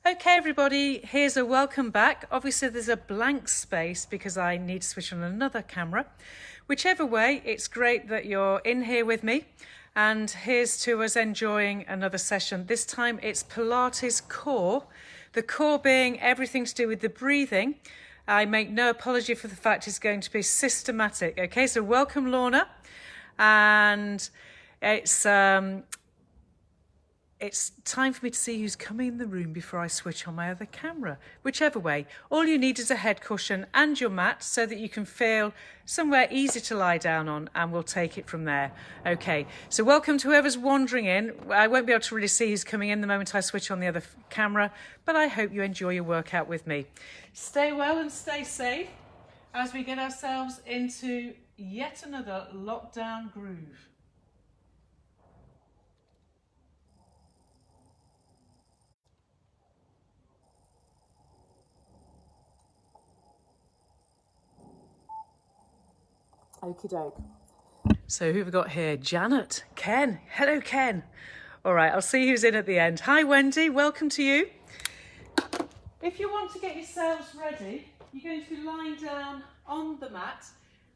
Okay, everybody, here's a welcome back. Obviously, there's a blank space because I need to switch on another camera. Whichever way, it's great that you're in here with me. And here's to us enjoying another session. This time it's Pilates Core. The core being everything to do with the breathing. I make no apology for the fact it's going to be systematic. Okay, so welcome, Lorna. And it's time for me to see who's coming in the room before I switch on my other camera. Whichever way, all you need is a head cushion and your mat so that you can feel somewhere easy to lie down on, and we'll take it from there. Okay, so welcome to whoever's wandering in. I won't be able to really see who's coming in the moment I switch on the other camera, but I hope you enjoy your workout with me. Stay well and stay safe as we get ourselves into yet another lockdown groove. Okie doke. So who have we got here? Janet, Ken. Hello, Ken. All right, I'll see who's in at the end. Hi, Wendy. Welcome to you. If you want to get yourselves ready, you're going to be lying down on the mat.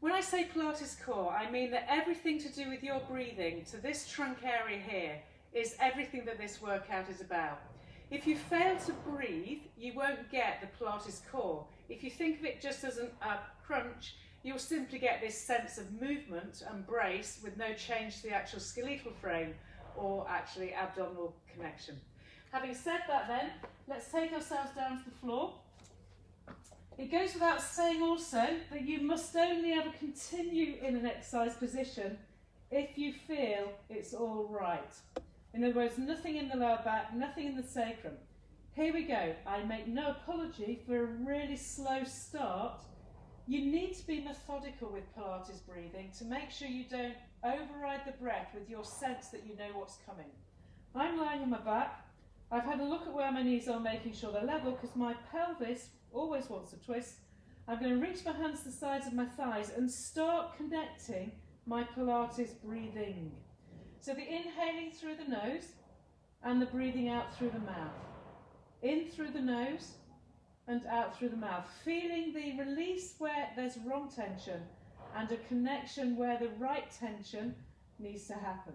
When I say Pilates Core, I mean that everything to do with your breathing to this trunk area here is everything that this workout is about. If you fail to breathe, you won't get the Pilates Core. If you think of it just as a crunch, you'll simply get this sense of movement and brace with no change to the actual skeletal frame or actually abdominal connection. Having said that then, let's take ourselves down to the floor. It goes without saying also that you must only ever continue in an exercise position if you feel it's all right. In other words, nothing in the lower back, nothing in the sacrum. Here we go. I make no apology for a really slow start. You need to be methodical with Pilates breathing to make sure you don't override the breath with your sense that you know what's coming. I'm lying on my back. I've had a look at where my knees are, making sure they're level because my pelvis always wants a twist. I'm going to reach my hands to the sides of my thighs and start connecting my Pilates breathing. So the inhaling through the nose and the breathing out through the mouth. In through the nose and out through the mouth, feeling the release where there's wrong tension and a connection where the right tension needs to happen.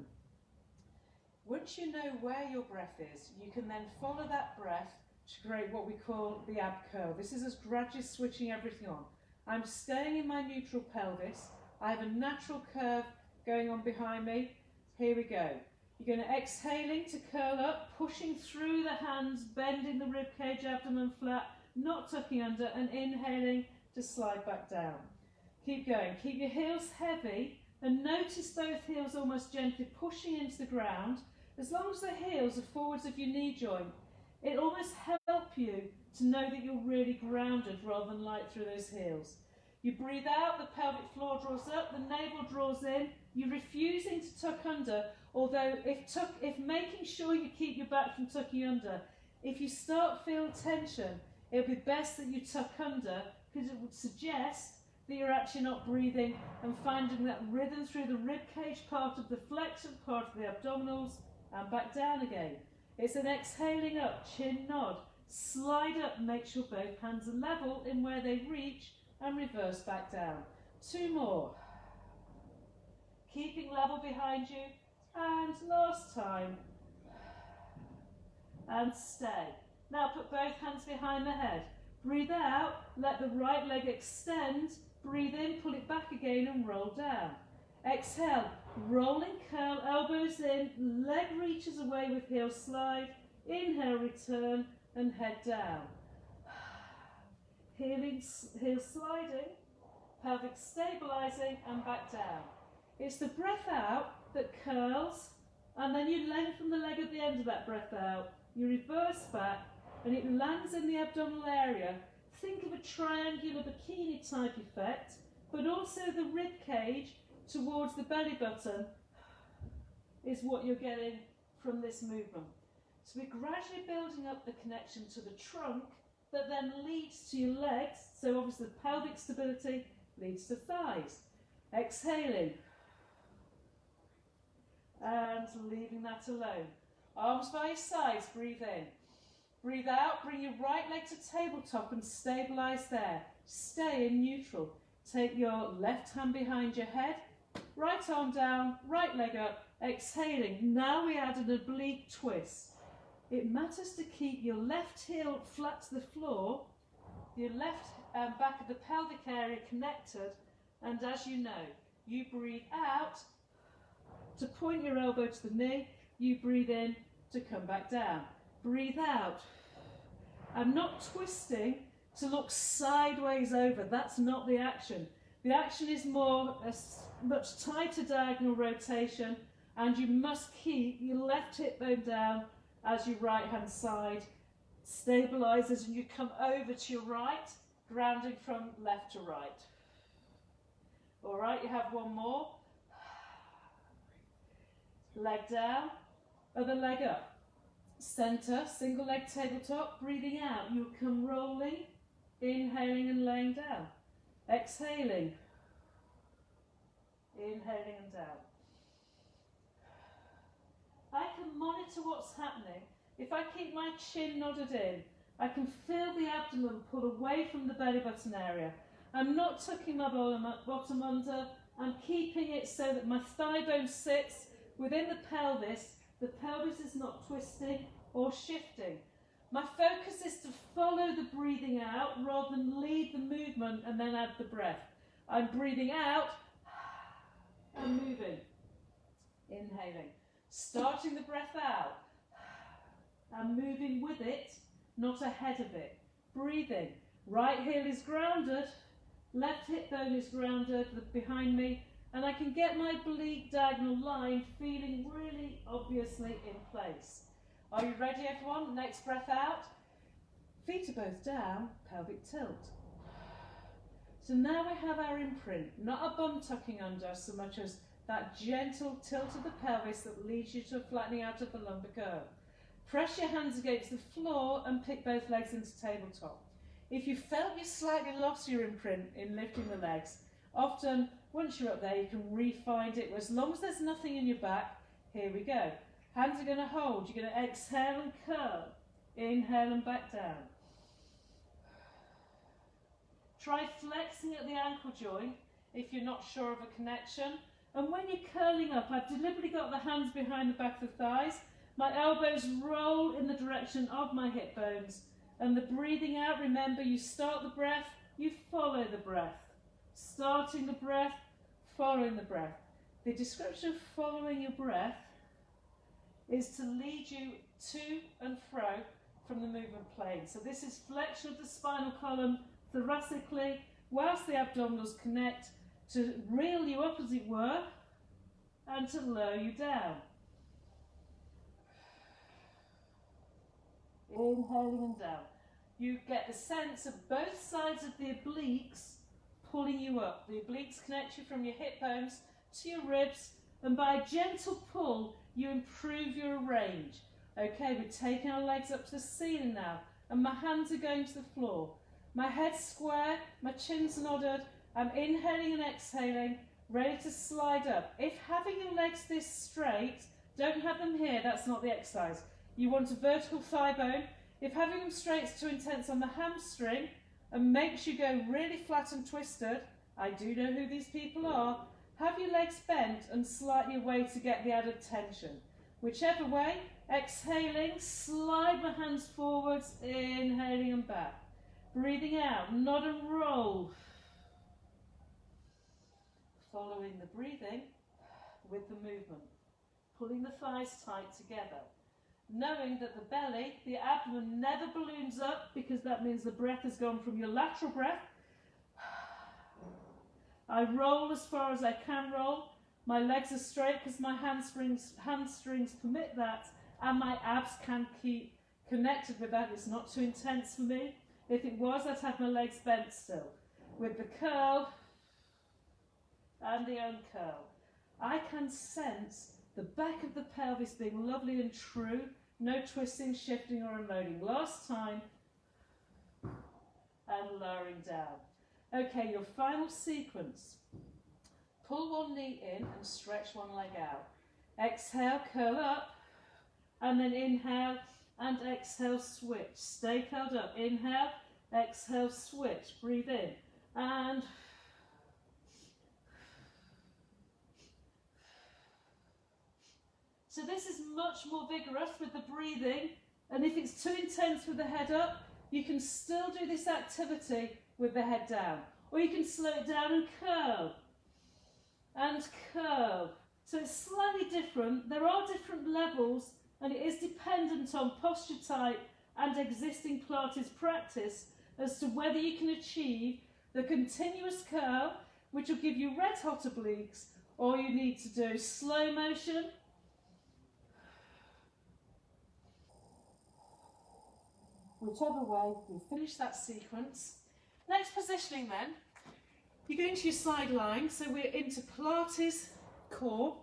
Once you know where your breath is, you can then follow that breath to create what we call the ab curl. This is us gradually switching everything on. I'm staying in my neutral pelvis. I have a natural curve going on behind me. Here we go. You're going to exhaling to curl up, pushing through the hands, bending the rib cage, abdomen flat, not tucking under, and inhaling to slide back down. Keep going. Keep your heels heavy and notice both heels almost gently pushing into the ground. As long as the heels are forwards of your knee joint, it almost helps you to know that you're really grounded rather than light through those heels. You breathe out, the pelvic floor draws up, the navel draws in. You're refusing to tuck under, although if making sure you keep your back from tucking under, if you start feeling tension, it would be best that you tuck under because it would suggest that you're actually not breathing and finding that rhythm through the rib cage part of the flexion, part of the abdominals, and back down again. It's an exhaling up, chin nod, slide up, make sure both hands are level in where they reach, and reverse back down. Two more. Keeping level behind you, and last time. And stay. Now put both hands behind the head. Breathe out, let the right leg extend, breathe in, pull it back again and roll down. Exhale, rolling curl, elbows in, leg reaches away with heel slide, inhale, return and head down. Heel sliding, pelvic stabilising and back down. It's the breath out that curls and then you lengthen the leg at the end of that breath out. You reverse back and it lands in the abdominal area. Think of a triangular bikini type effect, but also the rib cage towards the belly button is what you're getting from this movement. So we're gradually building up the connection to the trunk that then leads to your legs. So obviously the pelvic stability leads to thighs. Exhaling and leaving that alone. Arms by your sides, breathe in. Breathe out, bring your right leg to tabletop and stabilise there. Stay in neutral. Take your left hand behind your head, right arm down, right leg up, exhaling. Now we add an oblique twist. It matters to keep your left heel flat to the floor, your left back of the pelvic area connected, and as you know, you breathe out to point your elbow to the knee, you breathe in to come back down. Breathe out. I'm not twisting to look sideways over. That's not the action. The action is more a much tighter diagonal rotation, and you must keep your left hip bone down as your right hand side stabilises and you come over to your right, grounding from left to right. All right, you have one more. Leg down, other leg up. Centre, single leg tabletop, breathing out. You come rolling, inhaling and laying down. Exhaling, inhaling and down. I can monitor what's happening. If I keep my chin nodded in, I can feel the abdomen pull away from the belly button area. I'm not tucking my bottom under. I'm keeping it so that my thigh bone sits within the pelvis. The pelvis is not twisting or shifting. My focus is to follow the breathing out rather than lead the movement and then add the breath. I'm breathing out and moving. Inhaling. Starting the breath out and moving with it, not ahead of it. Breathing. Right heel is grounded, left hip bone is grounded behind me, and I can get my oblique diagonal line feeling really obviously in place. Are you ready, everyone? Next breath out. Feet are both down, pelvic tilt. So now we have our imprint, not a bum tucking under so much as that gentle tilt of the pelvis that leads you to a flattening out of the lumbar curve. Press your hands against the floor and pick both legs into tabletop. If you felt you slightly lost your imprint in lifting the legs, often once you're up there you can re-find it. As long as there's nothing in your back, here we go. Hands are going to hold. You're going to exhale and curl. Inhale and back down. Try flexing at the ankle joint if you're not sure of a connection. And when you're curling up, I've deliberately got the hands behind the back of the thighs. My elbows roll in the direction of my hip bones. And the breathing out, remember, you start the breath, you follow the breath. Starting the breath, following the breath. The description of following your breath is to lead you to and fro from the movement plane. So this is flexion of the spinal column thoracically, whilst the abdominals connect, to reel you up as it were, and to lower you down. Inhaling and down. You get the sense of both sides of the obliques pulling you up. The obliques connect you from your hip bones to your ribs, and by a gentle pull, you improve your range. Okay, we're taking our legs up to the ceiling now, and my hands are going to the floor. My head's square, my chin's nodded, I'm inhaling and exhaling, ready to slide up. If having your legs this straight, don't have them here, that's not the exercise. You want a vertical thigh bone. If having them straight is too intense on the hamstring and makes you go really flat and twisted, I do know who these people are, have your legs bent and slightly away to get the added tension. Whichever way, exhaling, slide my hands forwards, inhaling and back. Breathing out, nod and roll. Following the breathing with the movement. Pulling the thighs tight together. Knowing that the belly, the abdomen never balloons up because that means the breath has gone from your lateral breath. I roll as far as I can roll. My legs are straight because my hamstrings permit that, and my abs can keep connected with that. It's not too intense for me. If it was, I'd have my legs bent still. With the curl and the uncurl. I can sense the back of the pelvis being lovely and true. No twisting, shifting or unloading. Last time. And lowering down. Okay, your final sequence. Pull one knee in and stretch one leg out. Exhale, curl up. And then inhale and exhale, switch. Stay curled up. Inhale, exhale, switch. Breathe in and so this is much more vigorous with the breathing, and if it's too intense with the head up, you can still do this activity with the head down, or you can slow it down and curl and curl. So it's slightly different. There are different levels, and it is dependent on posture type and existing Pilates practice as to whether you can achieve the continuous curl, which will give you red hot obliques, or you need to do slow motion, whichever way. We'll finish that sequence. Next positioning then, you're going to your side lying, so we're into Pilates Core.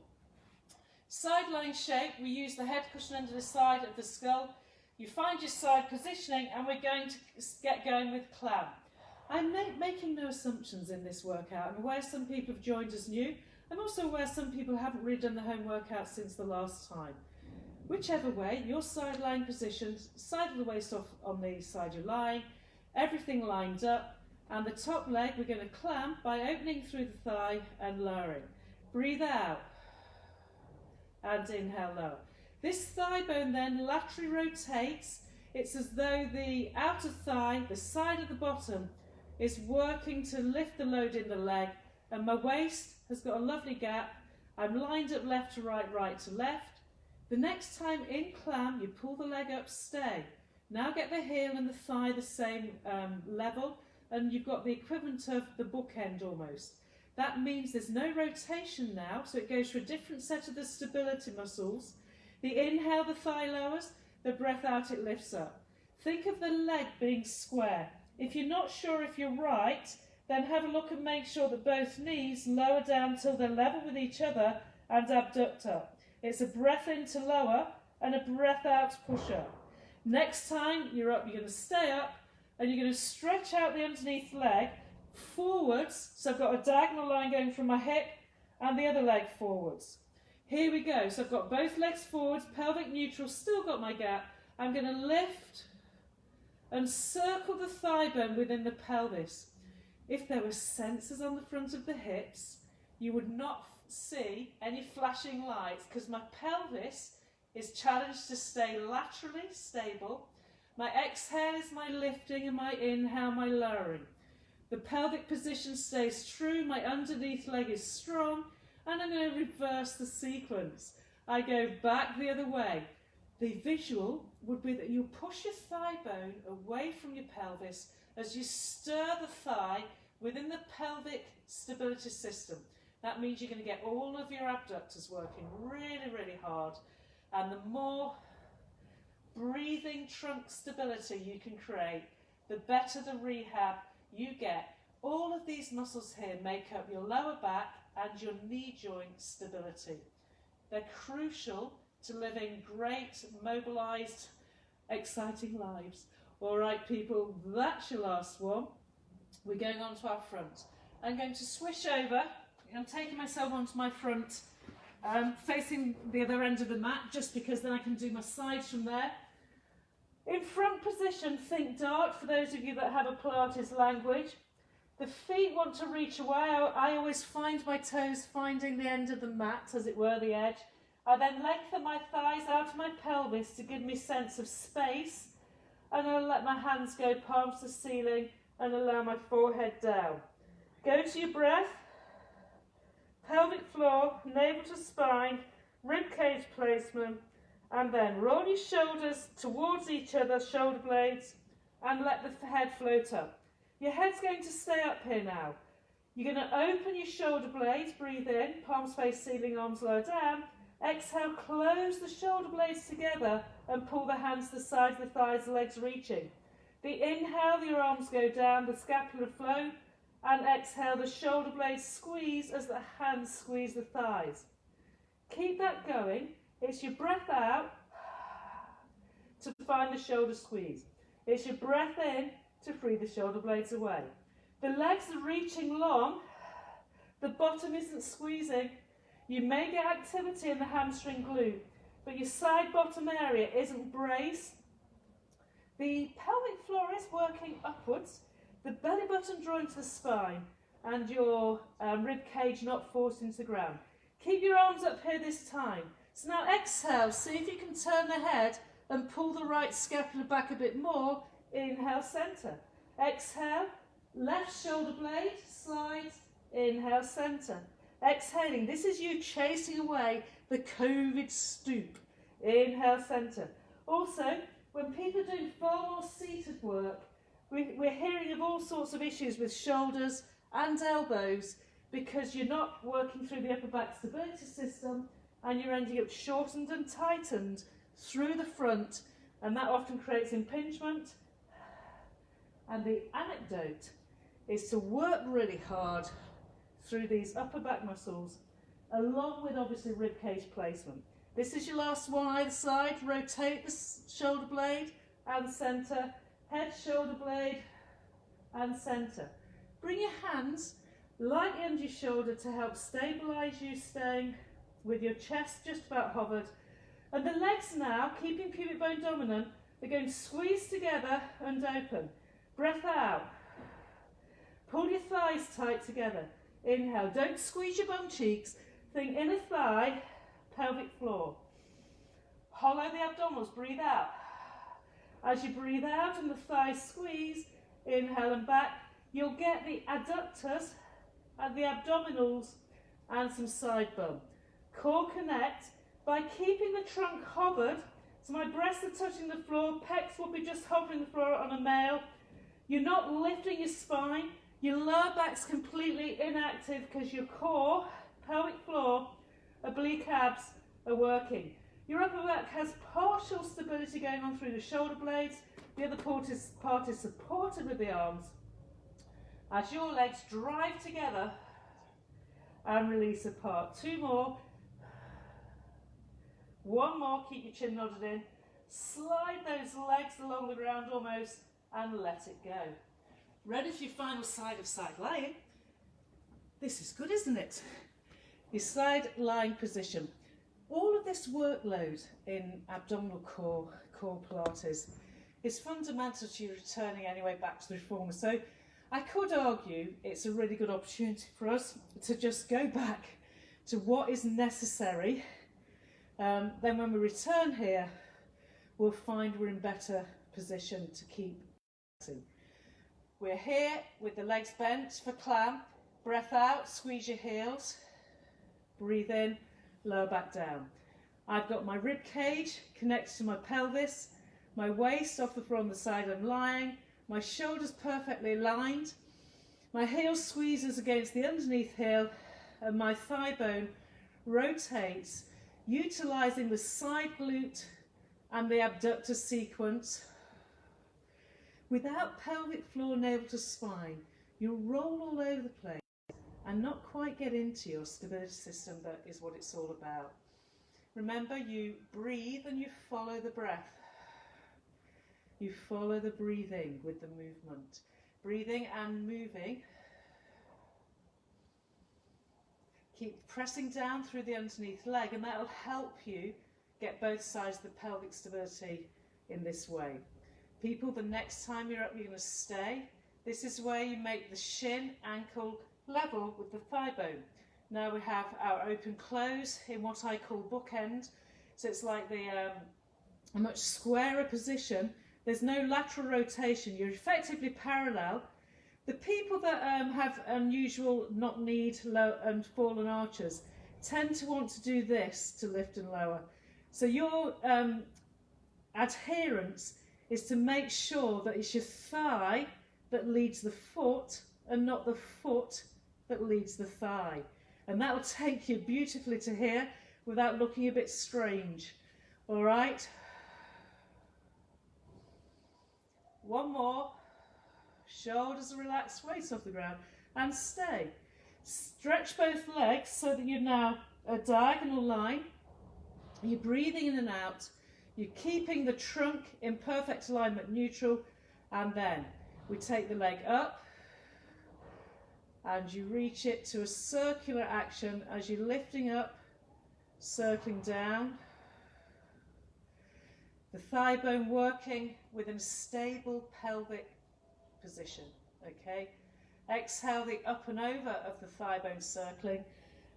Side lying shape, we use the head cushion under the side of the skull. You find your side positioning, and we're going to get going with clam. I'm making no assumptions in this workout. I'm aware some people have joined us new. I'm also aware some people haven't really done the home workout since the last time. Whichever way, your side lying position, side of the waist off on the side you're lying, everything lined up, and the top leg we're going to clamp by opening through the thigh and lowering. Breathe out and inhale, lower. This thigh bone then laterally rotates. It's as though the outer thigh, the side of the bottom, is working to lift the load in the leg, and my waist has got a lovely gap. I'm lined up left to right, right to left. The next time in clam, you pull the leg up, stay. Now get the heel and the thigh the same level, and you've got the equivalent of the bookend almost. That means there's no rotation now, so it goes for a different set of the stability muscles. The inhale, the thigh lowers, the breath out, it lifts up. Think of the leg being square. If you're not sure if you're right, then have a look and make sure that both knees lower down till they're level with each other and abduct up. It's a breath in to lower and a breath out to push up. Next time you're up, you're going to stay up and you're going to stretch out the underneath leg forwards. So I've got a diagonal line going from my hip and the other leg forwards. Here we go. So I've got both legs forwards, pelvic neutral, still got my gap. I'm going to lift and circle the thigh bone within the pelvis. If there were sensors on the front of the hips, you would not see any flashing lights because my pelvis is challenged to stay laterally stable. My exhale is my lifting and my inhale, my lowering. The pelvic position stays true, my underneath leg is strong, and I'm going to reverse the sequence. I go back the other way. The visual would be that you push your thigh bone away from your pelvis as you stir the thigh within the pelvic stability system. That means you're going to get all of your abductors working really, really hard. And the more breathing trunk stability you can create, the better the rehab you get. All of these muscles here make up your lower back and your knee joint stability. They're crucial to living great, mobilised, exciting lives. All right, people, that's your last one. We're going on to our front. I'm going to swish over. I'm taking myself onto my front, facing the other end of the mat, just because then I can do my sides from there. In front position, think dart, for those of you that have a Pilates language. The feet want to reach away. I always find my toes finding the end of the mat, as it were, the edge. I then lengthen my thighs out of my pelvis to give me sense of space, and I'll let my hands go palms to ceiling and allow my forehead down. Go to your breath, pelvic floor, navel to spine, rib cage placement, and then roll your shoulders towards each other, shoulder blades, and let the head float up. Your head's going to stay up here now. You're going to open your shoulder blades, breathe in, palms face ceiling, arms lower down. Exhale, close the shoulder blades together and pull the hands to the sides of the thighs, legs reaching. The inhale, your arms go down, the scapula float, and exhale, the shoulder blades squeeze as the hands squeeze the thighs. Keep that going. It's your breath out to find the shoulder squeeze. It's your breath in to free the shoulder blades away. The legs are reaching long. The bottom isn't squeezing. You may get activity in the hamstring glute, but your side bottom area isn't braced The pelvic floor is working upwards, the belly button drawing to the spine, and your rib cage not forced into the ground. Keep your arms up here this time. So now exhale, see if you can turn the head and pull the right scapula back a bit more. Inhale, centre. Exhale, left shoulder blade, slide, inhale, centre. Exhaling, this is you chasing away the COVID stoop. Inhale, centre. Also, when people are doing far more seated work, we're hearing of all sorts of issues with shoulders and elbows because you're not working through the upper back stability system and you're ending up shortened and tightened through the front, and that often creates impingement. And the anecdote is to work really hard through these upper back muscles, along with obviously rib cage placement. This is your last one either side. Rotate the shoulder blade and centre, head, shoulder blade and centre. Bring your hands lightly under your shoulder to help stabilise you, staying with your chest just about hovered. And the legs now, keeping pubic bone dominant, they're going to squeeze together and open. Breath out. Pull your thighs tight together. Inhale. Don't squeeze your bum cheeks. Think inner thigh, pelvic floor. Hollow the abdominals. Breathe out. As you breathe out and the thighs squeeze, inhale and back, you'll get the adductors and the abdominals and some side bum. Core connect by keeping the trunk hovered. So my breasts are touching the floor. Pecs will be just hovering the floor on a male. You're not lifting your spine. Your lower back's completely inactive because your core, pelvic floor, oblique abs are working. Your upper back has partial stability going on through the shoulder blades. The other part is supported with the arms. As your legs drive together and release apart. 2 more. 1 more, keep your chin nodded in. Slide those legs along the ground almost and let it go. Ready for your final side of side lying. This is good, isn't it? Your side lying position. All of this workload in abdominal core Pilates is fundamental to you returning anyway back to the reformer. So I could argue it's a really good opportunity for us to just go back to what is necessary. Then when we return here, we'll find we're in better position to keep. We're here with the legs bent for clamp. Breath out, squeeze your heels. Breathe in, lower back down. I've got my rib cage connected to my pelvis, my waist off the floor on the side I'm lying, my shoulders perfectly aligned, my heel squeezes against the underneath heel, and my thigh bone rotates, utilising the side glute and the abductor sequence. Without pelvic floor navel to spine, you'll roll all over the place and not quite get into your stability system. That is what it's all about. Remember, you breathe and you follow the breath. You follow the breathing with the movement. Breathing and moving. Keep pressing down through the underneath leg, and that will help you get both sides of the pelvic stability in this way. People, the next time you're up, you're going to stay. This is where you make the shin, ankle level with the thigh bone. Now we have our open close in what I call bookend. So it's like a much squarer position. There's no lateral rotation. You're effectively parallel. The people that have unusual knock-kneed and fallen arches tend to want to do this to lift and lower. So your adherence is to make sure that it's your thigh that leads the foot and not the foot that leads the thigh. And that will take you beautifully to here without looking a bit strange. All right? 1 more. Shoulders are relaxed, weight off the ground, and stay. Stretch both legs so that you're now a diagonal line. You're breathing in and out. You're keeping the trunk in perfect alignment, neutral, and then we take the leg up and you reach it to a circular action as you're lifting up, circling down. The thigh bone working within a stable pelvic position, okay? Exhale the up and over of the thigh bone circling.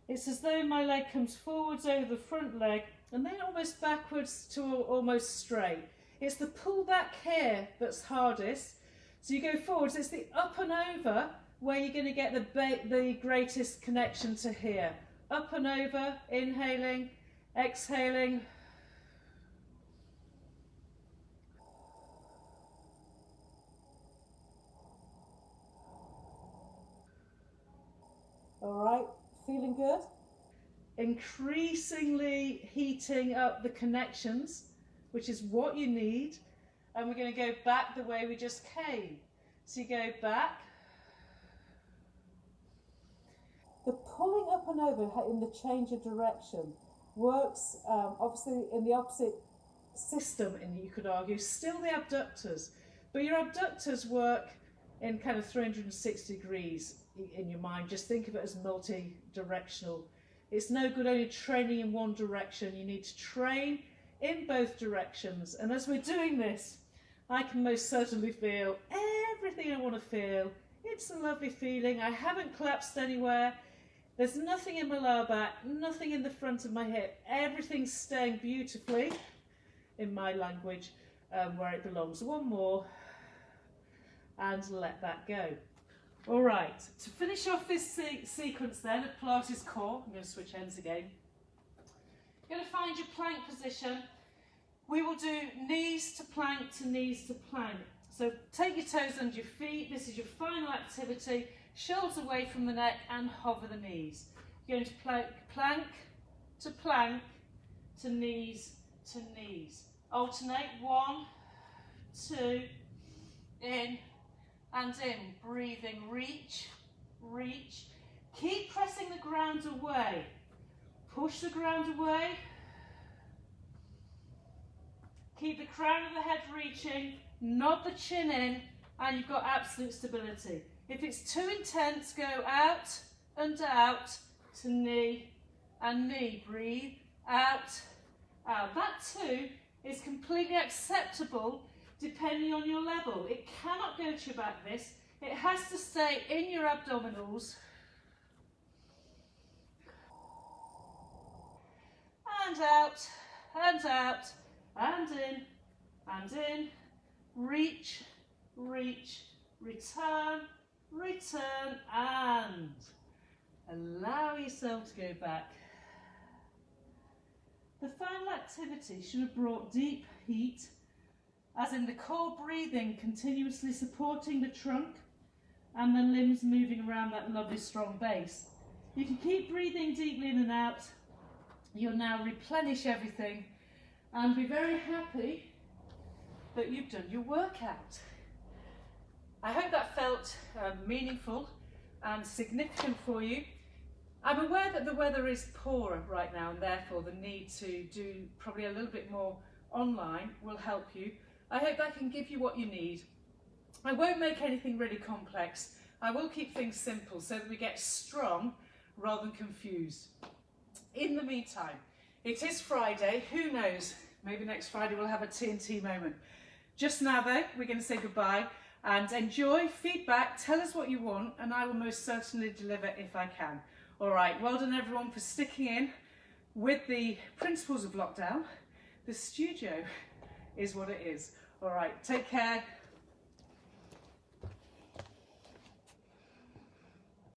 It's as though my leg comes forwards over the front leg and then almost backwards to almost straight. It's the pull back here that's hardest. So you go forwards, it's the up and over where you're going to get the greatest connection to here. Up and over, inhaling, exhaling. All right, feeling good? Increasingly heating up the connections, which is what you need. And we're going to go back the way we just came. So you go back. The pulling up and over in the change of direction works obviously in the opposite system, and you could argue, still the abductors. But your abductors work in kind of 360 degrees in your mind. Just think of it as multi-directional. It's no good only training in one direction. You need to train in both directions. And as we're doing this, I can most certainly feel everything I want to feel. It's a lovely feeling. I haven't collapsed anywhere. There's nothing in my lower back, nothing in the front of my hip. Everything's staying beautifully, in my language, where it belongs. One more, and let that go. All right, to finish off this sequence then at Pilates Core, I'm going to switch ends again. You're going to find your plank position. We will do knees to plank to knees to plank. So take your toes under your feet. This is your final activity. Shoulders away from the neck and hover the knees. You're going to plank to knees to knees. Alternate 1, 2, in and in. Breathing, reach, reach. Keep pressing the ground away. Push the ground away. Keep the crown of the head reaching, nod the chin in, and you've got absolute stability. If it's too intense, go out and out to knee and knee. Breathe, out, out. That too is completely acceptable depending on your level. It cannot go to your back, this. It has to stay in your abdominals. And out, and out, and in, reach, reach, return, return, and allow yourself to go back. The final activity should have brought deep heat, as in the core breathing continuously supporting the trunk and the limbs moving around that lovely strong base. You can keep breathing deeply in and out. You'll now replenish everything and be very happy that you've done your workout. I hope that felt meaningful and significant for you. I'm aware that the weather is poorer right now, and therefore the need to do probably a little bit more online will help you. I hope that can give you what you need. I won't make anything really complex. I will keep things simple so that we get strong rather than confused. In the meantime, it is Friday. Who knows? Maybe next Friday we'll have a TNT moment. Just now though, we're going to say goodbye and enjoy feedback. Tell us what you want and I will most certainly deliver if I can. All right, well done everyone for sticking in with the principles of lockdown. The studio is what it is. All right, take care.